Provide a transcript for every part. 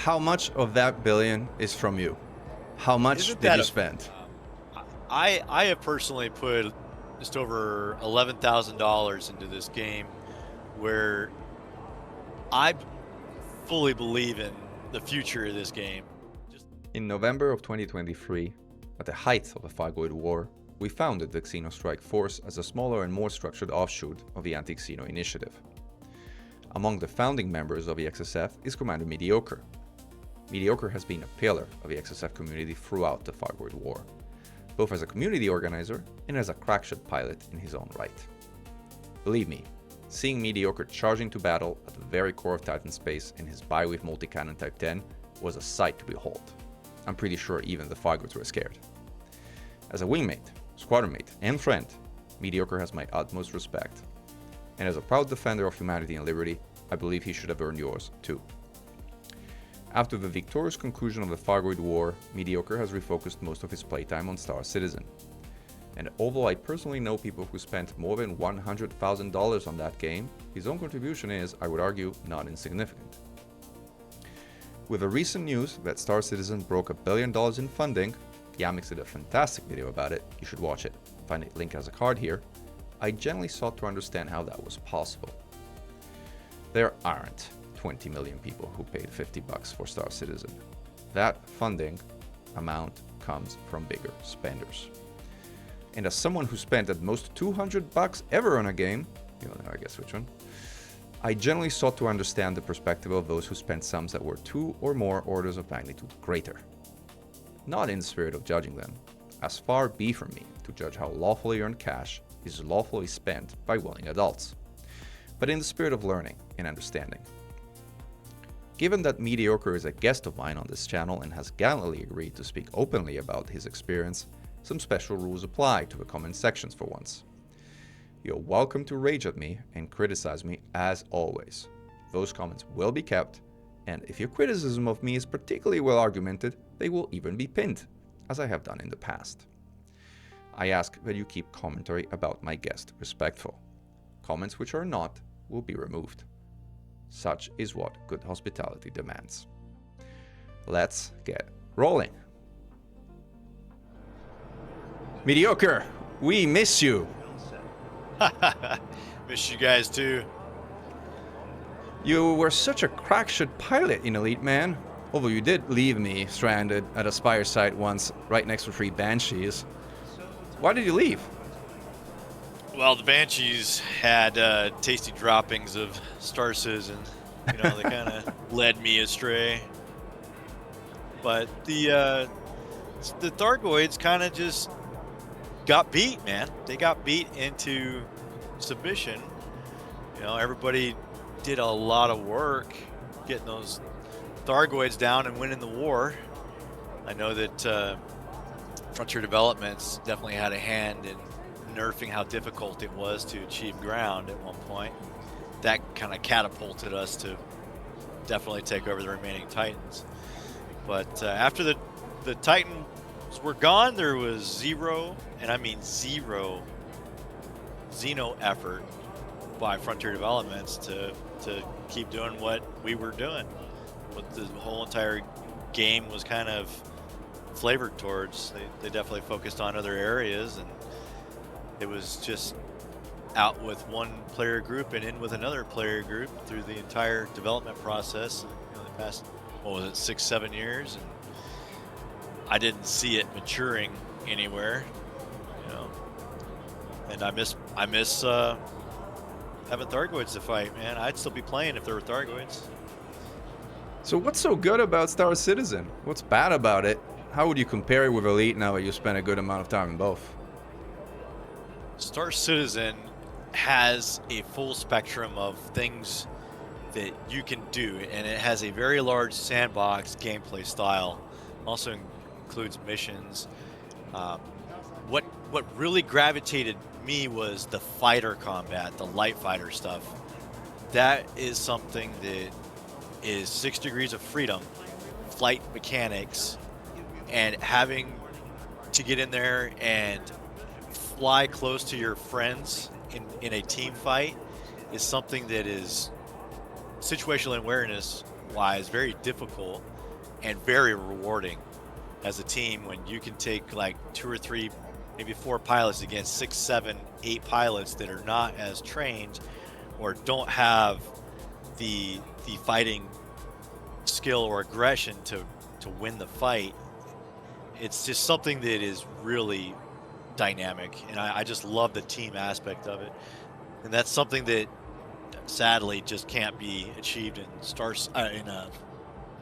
How much of that billion is from you? How much Isn't did that you a spend? I have personally put just over $11,000 into this game where I fully believe in the future of this game. Just In November of 2023, at the height of the Thargoid War, we founded the Xenostrike Force as a smaller and more structured offshoot of the Anti-Xeno Initiative. Among the founding members of the XSF is Commander Mediocre. Mediocre has been a pillar of the XSF community throughout the Thargoid War, both as a community organizer and as a crackshot pilot in his own right. Believe me, seeing Mediocre charging to battle at the very core of Titan space in his bi-weave multi-cannon Type 10 was a sight to behold. I'm pretty sure even the Thargoids were scared. As a wingmate, squadron mate, and friend, Mediocre has my utmost respect. And as a proud defender of humanity and liberty, I believe he should have earned yours too. After the victorious conclusion of the Thargoid War, Mediocre has refocused most of his playtime on Star Citizen. And although I personally know people who spent more than $100,000 on that game, his own contribution is, I would argue, not insignificant. With the recent news that Star Citizen broke $1 billion in funding, Yamix did a fantastic video about it, you should watch it, find a link as a card here, I generally sought to understand how that was possible. There aren't 20 million people who paid $50 for Star Citizen. That funding amount comes from bigger spenders. And as someone who spent at most $200 ever on a game, you know, I guess which one, I generally sought to understand the perspective of those who spent sums that were 2 or more orders of magnitude greater. Not in the spirit of judging them, as far be from me to judge how lawfully earned cash is lawfully spent by willing adults, but in the spirit of learning and understanding. Given that Mediocre is a guest of mine on this channel and has gallantly agreed to speak openly about his experience, some special rules apply to the comment sections for once. You're welcome to rage at me and criticize me as always. Those comments will be kept, and if your criticism of me is particularly well argumented, they will even be pinned, as I have done in the past. I ask that you keep commentary about my guest respectful. Comments which are not will be removed. Such is what good hospitality demands. Let's get rolling. Mediocre, we miss you. miss you guys too. You were such a crackshot pilot in Elite, man. Although you did leave me stranded at a Spire site once, right next to 3 Banshees. Why did you leave? Well, the Banshees had tasty droppings of Star Citizen. You know, they kind of led me astray. But the Thargoids kind of just got beat, man. They got beat into submission. You know, everybody did a lot of work getting those Thargoids down and winning the war. I know that Frontier Developments definitely had a hand in nerfing how difficult it was to achieve ground at one point. That kind of catapulted us to definitely take over the remaining Titans. But after the Titans were gone, there was zero, and I mean zero, Xeno effort by Frontier Developments to keep doing what we were doing. What the whole entire game was kind of flavored towards. They definitely focused on other areas, and it was just out with one player group and in with another player group through the entire development process. You know, the past, what was it, 6-7 years, and I didn't see it maturing anywhere. You know, and I miss having Thargoids to fight, man. I'd still be playing if there were Thargoids. So what's so good about Star Citizen? What's bad about it? How would you compare it with Elite now that you spent a good amount of time in both? Star Citizen has a full spectrum of things that you can do, and it has a very large sandbox gameplay style. Also includes missions. What really gravitated me was the fighter combat, the light fighter stuff. That is something that is 6 degrees of freedom, flight mechanics, and having to get in there and fly close to your friends in a team fight is something that is situational awareness wise very difficult and very rewarding as a team when you can take like 2 or 3, maybe 4 pilots against 6, 7, 8 pilots that are not as trained or don't have the fighting skill or aggression to win the fight. It's just something that is really dynamic, and I just love the team aspect of it. And that's something that sadly just can't be achieved in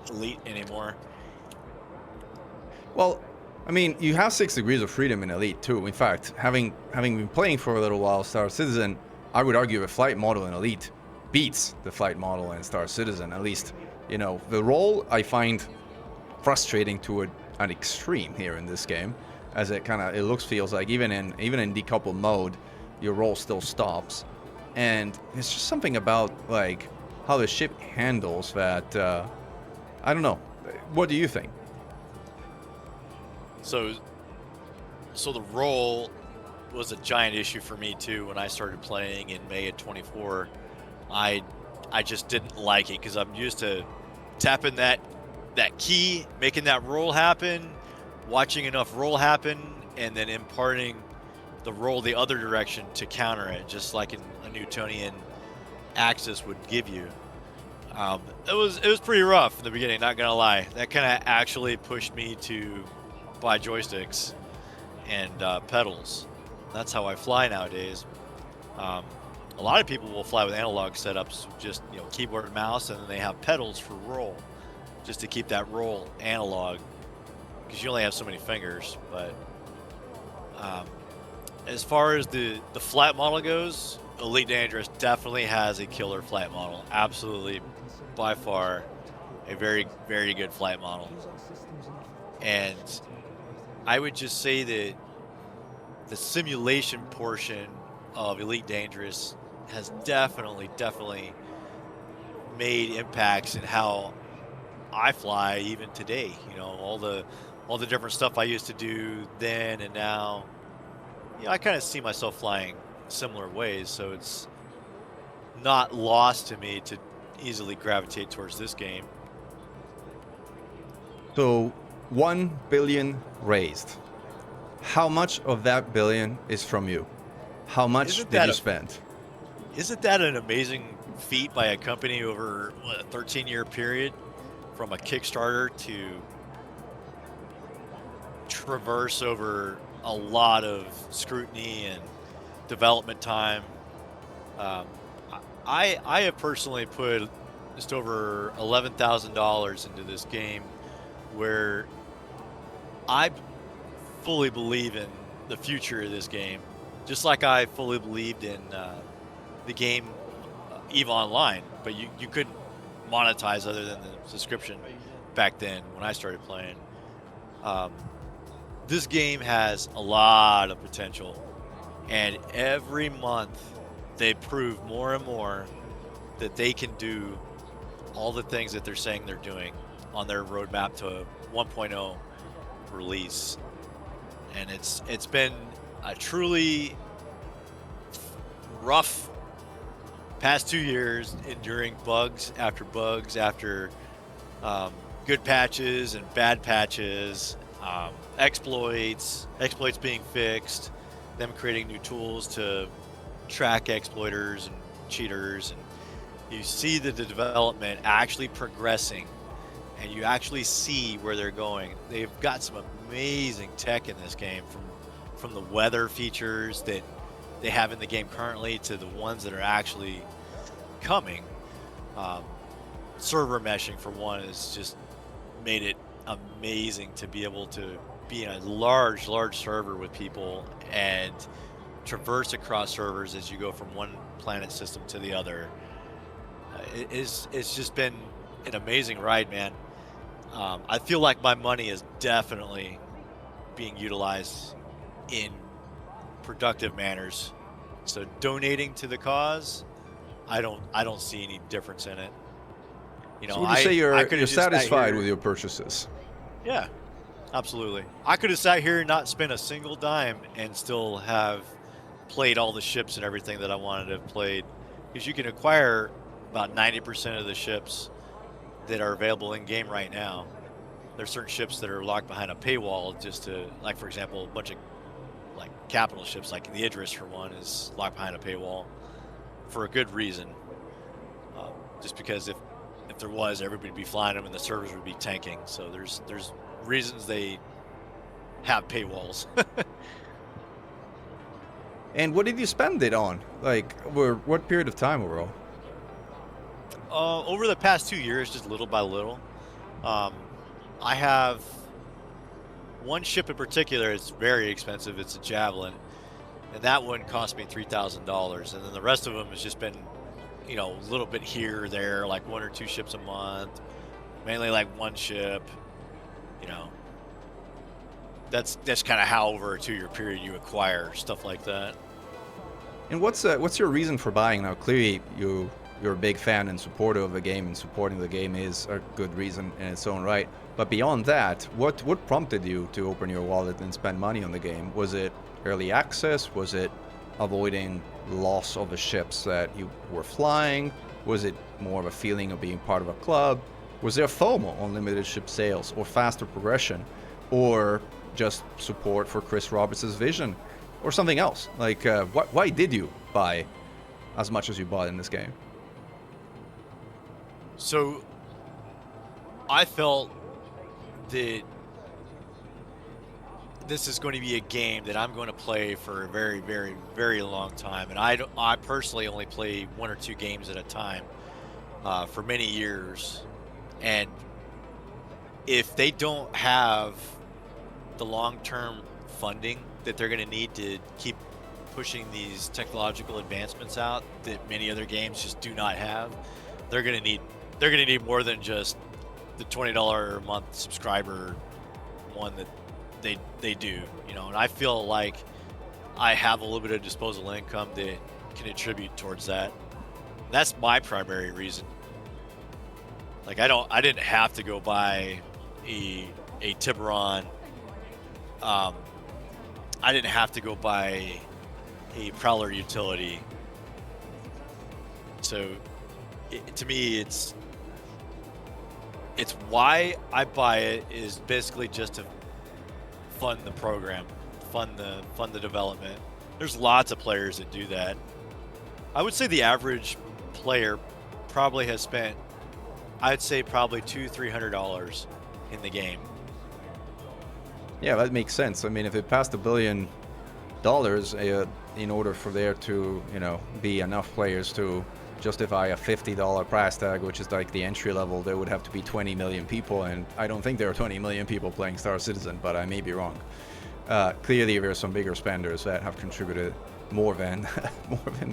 Elite anymore. Well, I mean, you have 6 degrees of freedom in Elite too. In fact, having been playing for a little while Star Citizen, I would argue the flight model in Elite beats the flight model in Star Citizen. At least, you know, the role I find frustrating to an extreme here in this game, as it feels like even in decoupled mode, your roll still stops, and it's just something about like how the ship handles that. I don't know. What do you think? So the roll was a giant issue for me too when I started playing in May of 24. I just didn't like it because I'm used to tapping that key, making that roll happen, watching enough roll happen, and then imparting the roll the other direction to counter it, just like a Newtonian axis would give you. It was pretty rough in the beginning, not gonna lie. That kind of actually pushed me to buy joysticks and pedals. That's how I fly nowadays. A lot of people will fly with analog setups, just keyboard and mouse, and then they have pedals for roll, just to keep that roll analog, because you only have so many fingers. But as far as the flight model goes, Elite Dangerous definitely has a killer flight model. Absolutely, by far, a very, very good flight model. And I would just say that the simulation portion of Elite Dangerous has definitely made impacts in how I fly even today. All the different stuff I used to do then and now. I kind of see myself flying similar ways, so it's not lost to me to easily gravitate towards this game. So 1 billion raised. How much of that billion is from you? How much did you spend? Isn't that an amazing feat by a company over a 13-year period, from a Kickstarter to traverse over a lot of scrutiny and development time? I have personally put just over $11,000 into this game, where I fully believe in the future of this game, just like I fully believed in the game EVE Online, but you couldn't monetize other than the subscription back then when I started playing. This game has a lot of potential, and every month they prove more and more that they can do all the things that they're saying they're doing on their roadmap to 1.0 release. And it's been a truly rough past 2 years, enduring bugs after good patches and bad patches, exploits being fixed, them creating new tools to track exploiters and cheaters, and you see the development actually progressing, and you actually see where they're going. They've got some amazing tech in this game, from the weather features that they have in the game currently to the ones that are actually coming. Server meshing, for one, has just made it amazing to be able to be in a large server with people and traverse across servers as you go from one planet system to the other. It's just been an amazing ride, man. I feel like my money is definitely being utilized in productive manners. So donating to the cause, I don't see any difference in it. So would you say you're satisfied with your purchases? Yeah, absolutely. I could have sat here and not spent a single dime and still have played all the ships and everything that I wanted to have played, because you can acquire about 90% of the ships that are available in game right now. There's certain ships that are locked behind a paywall just to, like, for example, a bunch of like capital ships, like the Idris for one, is locked behind a paywall for a good reason. Just because if there was, everybody would be flying them and the servers would be tanking. So there's reasons they have paywalls. And what did you spend it on? Like, what period of time overall? Over the past 2 years, just little by little. I have one ship in particular. It's very expensive. It's a Javelin, and that one cost me $3,000. And then the rest of them has just been, you know, a little bit here or there, like 1 or 2 ships a month. Mainly like one ship. You know, that's kind of how over a 2-year period you acquire stuff like that. And what's your reason for buying now? Clearly, you're a big fan and supporter of the game, and supporting the game is a good reason in its own right. But beyond that, what prompted you to open your wallet and spend money on the game? Was it early access? Was it avoiding loss of the ships that you were flying? Was it more of a feeling of being part of a club? Was there FOMO on limited ship sales, or faster progression, or just support for Chris Roberts' vision, or something else? Like, why did you buy as much as you bought in this game? So I felt that this is going to be a game that I'm going to play for a very, very, very long time. And I personally only play 1 or 2 games at a time for many years. And if they don't have the long-term funding that they're going to need to keep pushing these technological advancements out that many other games just do not have, they're going to need more than just the $20 a month subscriber one that they do, you know. And I feel like I have a little bit of disposable income that can attribute towards that. And that's my primary reason. Like, I didn't have to go buy a Tiburon. I didn't have to go buy a Prowler utility. So to me, it's why I buy it is basically just to fund the program, fund the development. There's lots of players that do that. I would say the average player probably has spent, I'd say probably $200-300 in the game. Yeah, that makes sense. I mean, if it passed $1 billion, in order for there to, you know, be enough players to justify a $50 price tag, which is like the entry level, there would have to be 20 million people, and I don't think there are 20 million people playing Star Citizen, but I may be wrong. Clearly, there are some bigger spenders that have contributed more than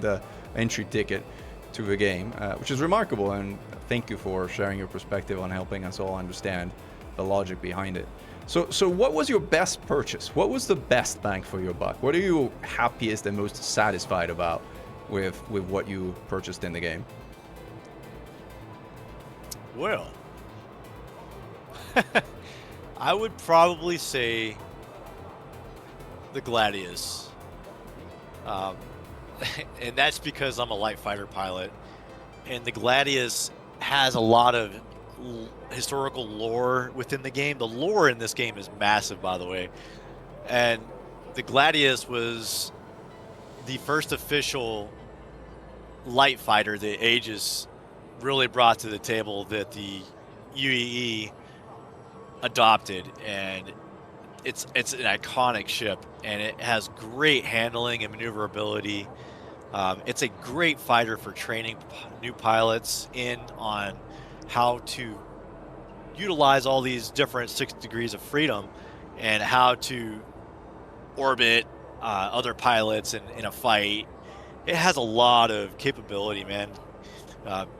the entry ticket to the game, which is remarkable, and thank you for sharing your perspective on helping us all understand the logic behind it. So what was your best purchase? What was the best bang for your buck? What are you happiest and most satisfied about with what you purchased in the game? Well, I would probably say the Gladius. And that's because I'm a light fighter pilot, and the Gladius has a lot of historical lore within the game. The lore in this game is massive, by the way. And the Gladius was the first official light fighter that Aegis really brought to the table that the UEE adopted, and it's an iconic ship, and it has great handling and maneuverability. It's a great fighter for training new pilots in on how to utilize all these different 6 degrees of freedom and how to orbit other pilots in a fight. It has a lot of capability, man.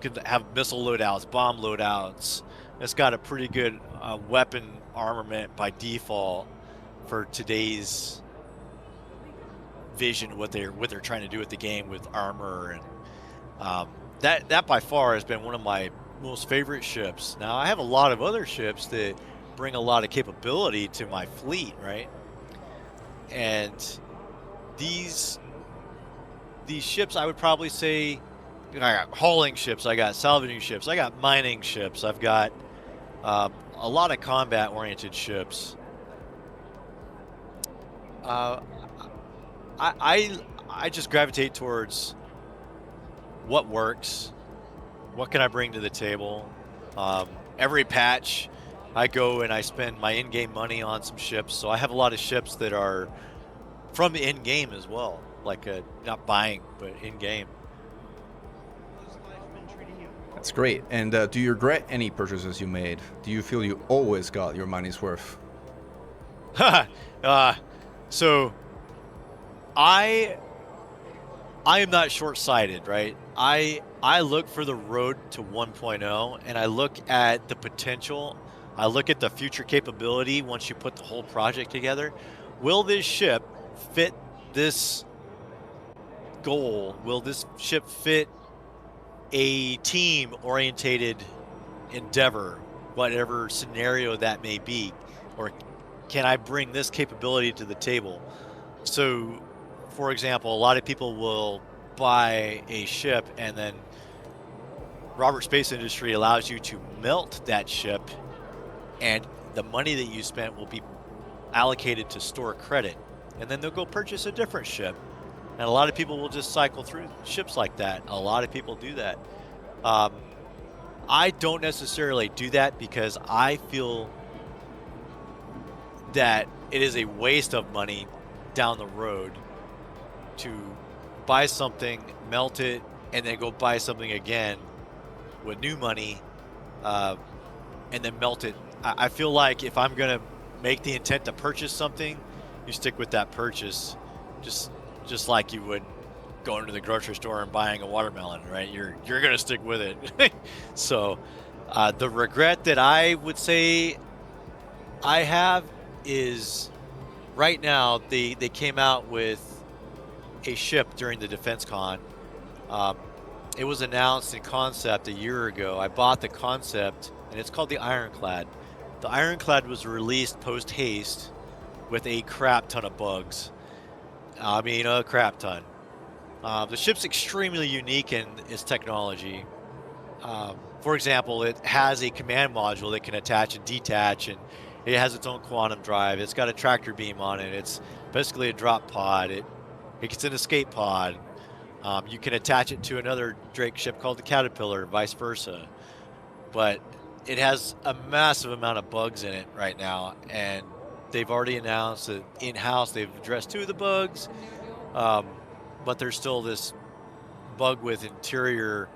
Could have missile loadouts, bomb loadouts. It's got a pretty good weapon armament by default for today's vision, what they're trying to do with the game with armor, and that by far has been one of my most favorite ships. Now, I have a lot of other ships that bring a lot of capability to my fleet, right? And these ships, I would probably say I got hauling ships, I got salvaging ships, I got mining ships, I've got a lot of combat-oriented ships. Uh, I just gravitate towards what works, what can I bring to the table. Every patch, I go and I spend my in-game money on some ships, so I have a lot of ships that are from the in-game as well, like not buying, but in-game. That's great. And do you regret any purchases you made? Do you feel you always got your money's worth? So I am not short-sighted, right? I look for the road to 1.0, and I look at the potential. I look at the future capability once you put the whole project together. Will this ship fit this goal? Will this ship fit a team-orientated endeavor, whatever scenario that may be? Or can I bring this capability to the table? So, for example, a lot of people will buy a ship, and then Robert Space Industry allows you to melt that ship, and the money that you spent will be allocated to store credit, and then they'll go purchase a different ship. And a lot of people will just cycle through ships like that. A lot of people do that. I don't necessarily do that because I feel that it is a waste of money down the road to buy something, melt it, and then go buy something again with new money, and then melt it. I feel like if I'm gonna make the intent to purchase something, you stick with that purchase, just like you would going to the grocery store and buying a watermelon, right? You're gonna stick with it. So the regret that I would say I have is right now they came out with a ship during the Defense Con. It was announced in concept a year ago. I bought the concept, and it's called the Ironclad. The Ironclad was released post-haste with a crap ton of bugs. I mean, a crap ton. The ship's extremely unique in its technology. For example, it has a command module that can attach and detach, and it has its own quantum drive. It's got a tractor beam on it. It's basically a drop pod. It's an escape pod. You can attach it to another Drake ship called the Caterpillar, vice versa. But it has a massive amount of bugs in it right now, and they've already announced that in-house they've addressed 2 of the bugs, but there's still this bug with interior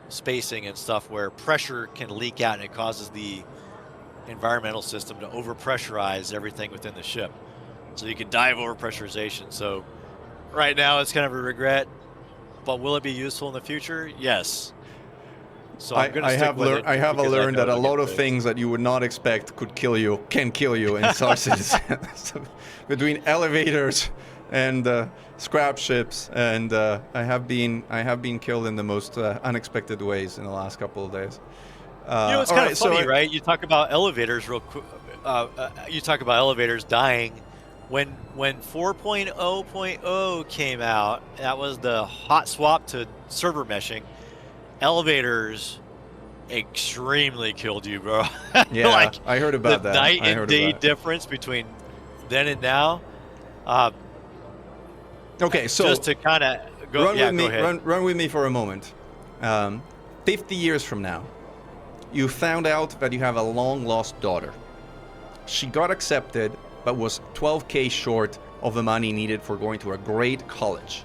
spacing and stuff where pressure can leak out, and it causes the environmental system to overpressurize everything within the ship. So you can die of overpressurization. So right now it's kind of a regret, but will it be useful in the future? Yes. So I'm going to stick with it. I have learned that a lot of things that you would not expect can kill you in Star Citizen. So between elevators and scrap ships, and I have been killed in the most unexpected ways in the last couple of days. It's kind of funny, right? You talk about elevators real quick. You talk about elevators dying. When 4.0.0 came out, that was the hot swap to server meshing. Elevators extremely killed you, bro. Yeah, like, I heard about that. The night and day difference between then and now. Okay, so just to kind of go, run with me for a moment. 50 years from now, you found out that you have a long-lost daughter. She got accepted, but was $12K short of the money needed for going to a great college.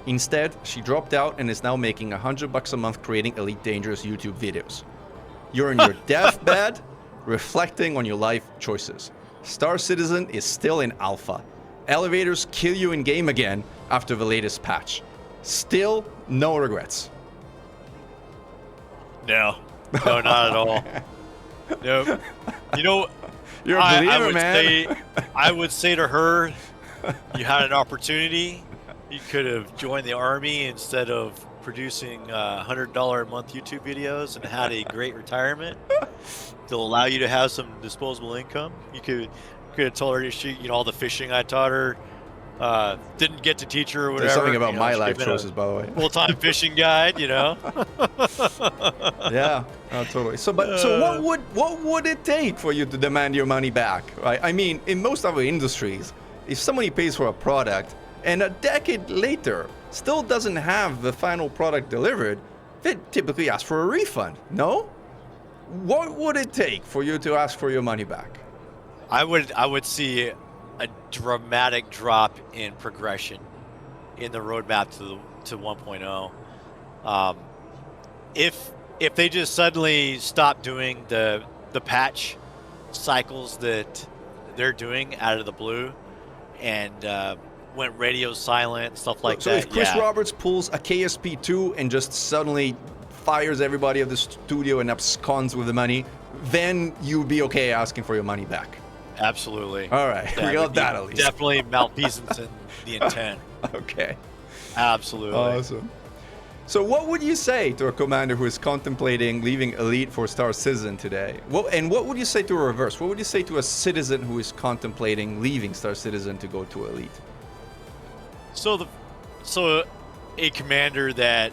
Instead, she dropped out and is now making $100 a month creating Elite Dangerous YouTube videos. You're in your deathbed, reflecting on your life choices. Star Citizen is still in alpha. Elevators kill you in game again after the latest patch. Still, no regrets. No, not at all. Nope. You know, you're a believer, man. I would say to her, you had an opportunity. You could have joined the army instead of producing $100 a month YouTube videos and had a great retirement to allow you to have some disposable income. You could have told her to shoot, all the fishing I taught her, Didn't get to teach her or whatever. There's something about you know, my she life could've been choices, by the way. a full-time fishing guide, you know. Yeah, totally. So what would it take for you to demand your money back, right? I mean, in most other industries, if somebody pays for a product and a decade later still doesn't have the final product delivered, they typically ask for a refund. No? What would it take for you to ask for your money back? I would see a dramatic drop in progression in the roadmap to 1.0. If they just suddenly stop doing the patch cycles that they're doing out of the blue and went radio silent, stuff like So that. if Chris yeah. Roberts pulls a KSP2 and just suddenly fires everybody at the studio and absconds with the money, then you'd be okay asking for your money back. Absolutely. All right, we got that at least. Definitely malfeasance in the intent. Okay. Absolutely. Awesome. So what would you say to a commander who is contemplating leaving Elite for Star Citizen today? And what would you say to a reverse? What would you say to a citizen who is contemplating leaving Star Citizen to go to Elite? So a commander that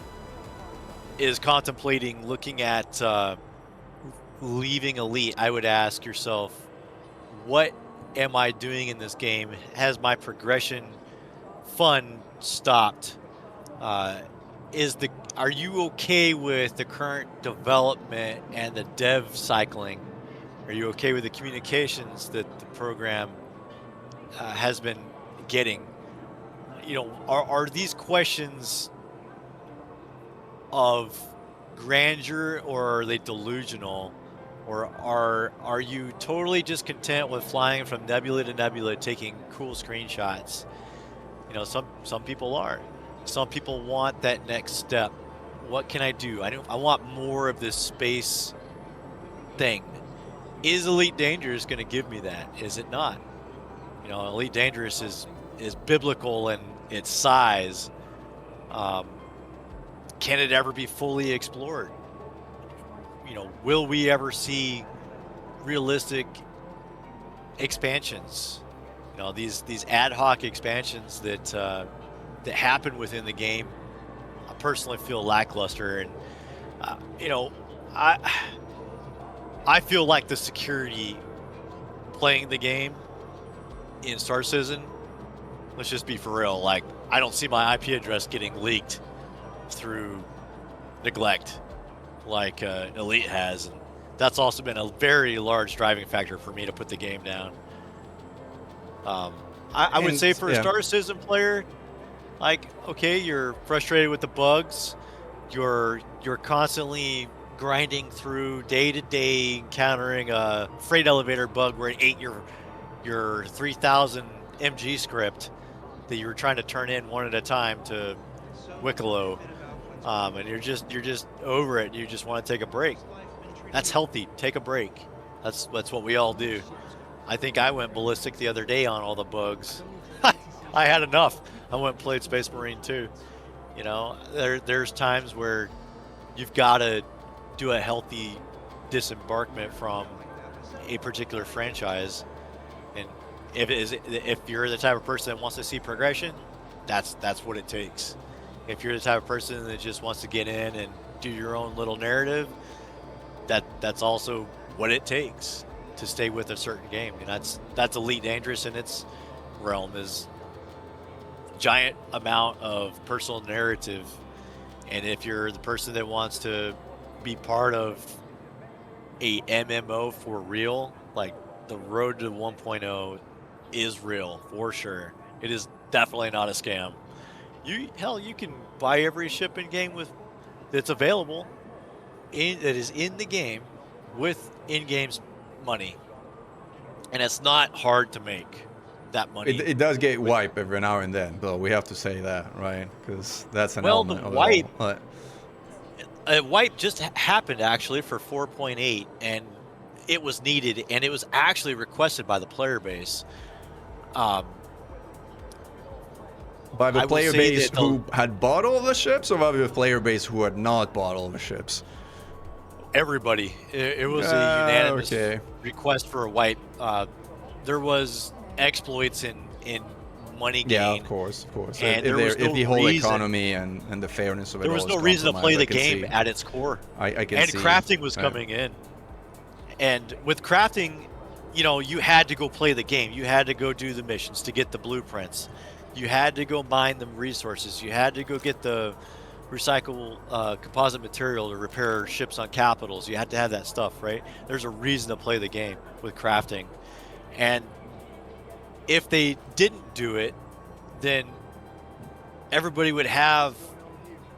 is contemplating looking at leaving Elite, I would ask yourself, what am I doing in this game? Has my progression fun stopped? Are you okay with the current development and the dev cycling? Are you okay with the communications that the program has been getting? You know, are these questions of grandeur, or are they delusional? Or are you totally just content with flying from nebula to nebula, taking cool screenshots? You know, some people are. Some people want that next step. What can I do? I want more of this space thing. Is Elite Dangerous going to give me that? Is it not? You know, Elite Dangerous is biblical in its size. Can it ever be fully explored? You know, will we ever see realistic expansions? You know, these ad hoc expansions that happen within the game, I personally feel lackluster. And you know, I feel like the security playing the game in Star Citizen, let's just be for real, like, I don't see my IP address getting leaked through neglect like Elite has. And that's also been a very large driving factor for me to put the game down. I would say for a Star Citizen player, like, okay, you're frustrated with the bugs, you're constantly grinding through day to day, encountering a freight elevator bug where it ate your 3000 MG script that you were trying to turn in one at a time to Wicklow, and you're just over it. You just want to take a break. That's healthy. Take a break. That's what we all do. I think I went ballistic the other day on all the bugs. I had enough. I went and played Space Marine 2. You know, there's times where you've got to do a healthy disembarkment from a particular franchise. And if you're the type of person that wants to see progression, that's what it takes. If you're the type of person that just wants to get in and do your own little narrative, that's also what it takes to stay with a certain game. And that's Elite Dangerous in its realm, is giant amount of personal narrative. And if you're the person that wants to be part of a MMO for real, like, the road to 1.0 is real for sure. It is definitely not a scam. You can buy every ship in game that's available that is in the game with in-game's money, and it's not hard to make that money. It does get wiped every now and then, though. We have to say that, right? Because that's an element of it all. A wipe just happened actually for 4.8, and it was needed, and it was actually requested by the player base. By the player base who had bought all the ships, or by the player base who had not bought all the ships? Everybody. It was a unanimous request for a wipe. There was exploits in money Yeah, gain. of course, of course. And there was if no the whole reason, economy and the fairness of it there all was is no reason to play compromised, the I can game see. at its core. I can And see. crafting was coming in. And with crafting, you know, you had to go play the game. You had to go do the missions to get the blueprints. You had to go mine the resources. You had to go get the recycle composite material to repair ships on capitals. You had to have that stuff, right? There's a reason to play the game with crafting. And if they didn't do it, then everybody would have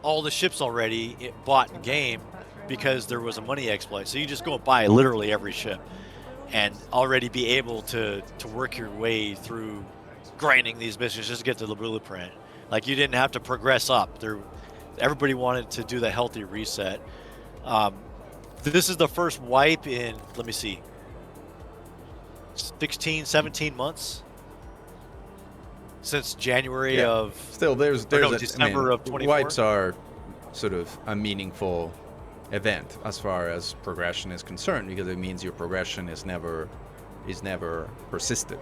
all the ships already bought in game because there was a money exploit. So you just go buy literally every ship and already be able to work your way through grinding these missions just to get to the blueprint. Like you didn't have to progress up. Everybody wanted to do the healthy reset. This is the first wipe in, let me see, 16, 17 months since January of. Still, there's December of 24. Wipes are sort of a meaningful event as far as progression is concerned, because it means your progression is never persisted,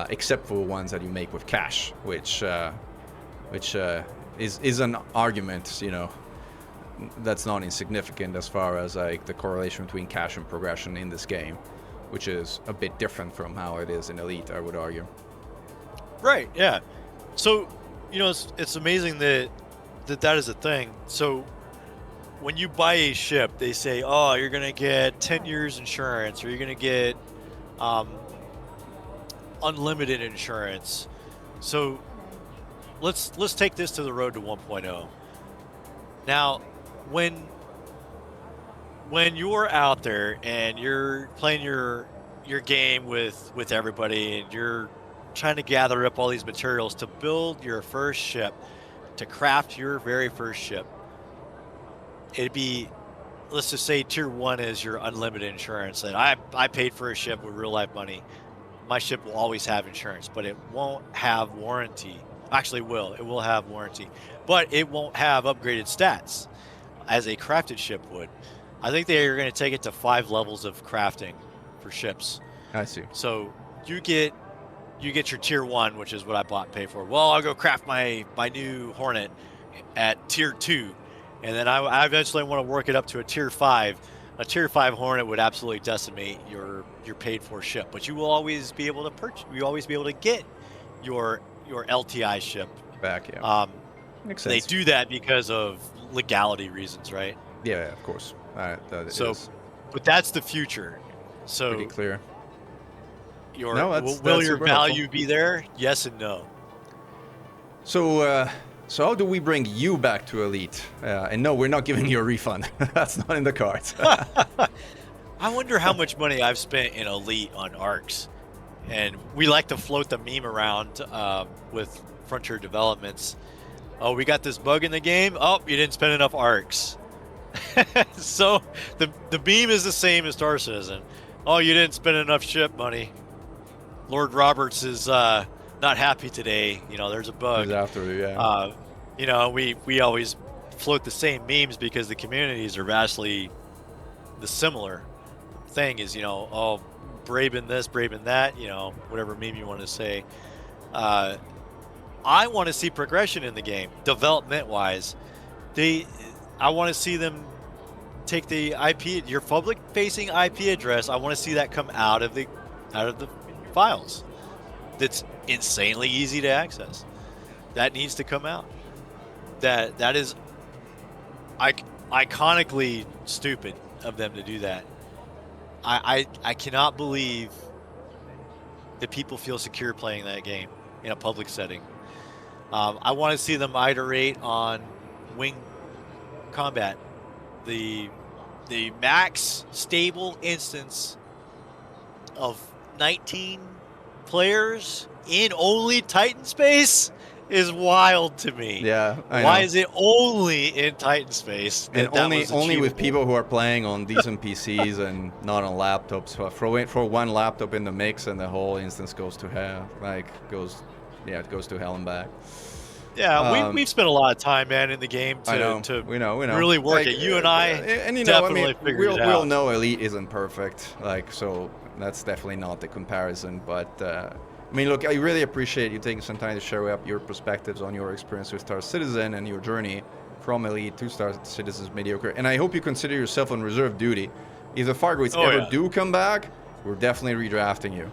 except for ones that you make with cash, which is an argument, you know, that's not insignificant as far as like the correlation between cash and progression in this game, which is a bit different from how it is in Elite, I would argue. Right. Yeah. So, you know, it's amazing that is a thing. So when you buy a ship, they say, oh, you're going to get 10 years insurance, or you're going to get unlimited insurance. So let's take this to the road to 1.0. Now, when you're out there and you're playing your game with everybody, and you're trying to gather up all these materials to build your first ship, to craft your very first ship, it'd be, let's just say tier 1 is your unlimited insurance, and I paid for a ship with real life money. My ship will always have insurance, but it won't have warranty. Actually, it will have warranty, but it won't have upgraded stats as a crafted ship would. I think they are going to take it to 5 levels of crafting for ships. I see. So you get your tier 1, which is what I bought and paid for. Well, I'll go craft my new Hornet at tier 2, and then I eventually want to work it up to a tier 5. A tier 5 Hornet would absolutely decimate your paid for ship, but you will always be able to purchase. You always be able to get your LTI ship back. Yeah. Makes sense. They do that because of legality reasons, right? Yeah, of course. But that's the future. So pretty clear. Will your value be there? Yes and no. So how do we bring you back to Elite? And no, we're not giving you a refund. That's not in the cards. I wonder how much money I've spent in Elite on ARCs. And we like to float the meme around with Frontier Developments. Oh, we got this bug in the game. Oh, you didn't spend enough ARCs. So the meme is the same as Star Citizen. Oh, you didn't spend enough ship money. Lord Roberts is not happy today. You know, there's a bug. He's after you, yeah. You know, we always float the same memes because the communities are vastly the similar thing is, you know, oh, Braben this, Braben that, you know, whatever meme you want to say. I want to see progression in the game, development-wise. I want to see them take the IP, your public-facing IP address. I want to see that come out of the files. That's insanely easy to access. That needs to come out. That is iconically stupid of them to do that. I cannot believe that people feel secure playing that game in a public setting. I want to see them iterate on wing combat. The max stable instance of 19 players in only Titan space is wild to me. Yeah, Why is it only in Titan space? And only with people who are playing on decent PCs and not on laptops. So throw one laptop in the mix and the whole instance goes to hell. It goes to hell and back. Yeah, we've spent a lot of time, man, in the game to we know. really work it. You and I and definitely figured it out. We'll know Elite isn't perfect, so that's definitely not the comparison. But I mean, look, I really appreciate you taking some time to share up your perspectives on your experience with Star Citizen and your journey from Elite to Star Citizen's mediocre. And I hope you consider yourself on reserve duty. If the Thargoids Oh, ever yeah. do come back, we're definitely redrafting you.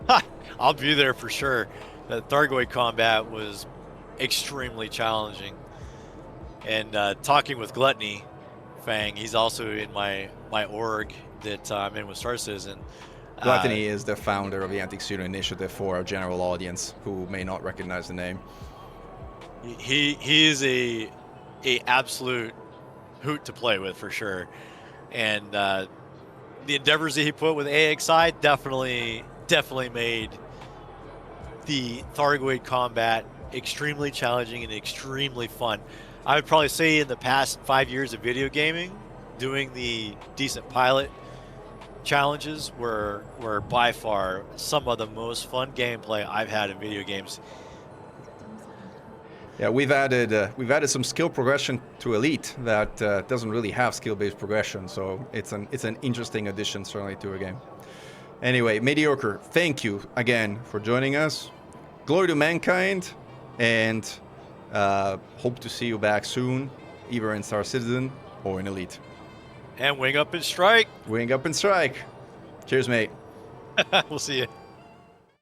Ha! I'll be there for sure. The Thargoid combat was extremely challenging. And talking with Gluttony Fang, he's also in my org that I'm in with Star Citizen. Gluttony is the founder of the Anti-Xeno Initiative for our general audience who may not recognize the name. He is a absolute hoot to play with for sure. And the endeavors that he put with AXI definitely made the Thargoid combat extremely challenging and extremely fun. I would probably say in the past 5 years of video gaming, doing the decent pilot challenges were by far some of the most fun gameplay I've had in video games. Yeah, we've added some skill progression to Elite that doesn't really have skill-based progression, so it's an interesting addition certainly to a game. Anyway, Mediocre, thank you again for joining us. Glory to mankind, and hope to see you back soon, either in Star Citizen or in Elite. And wing up and strike. Wing up and strike. Cheers, mate. We'll see you.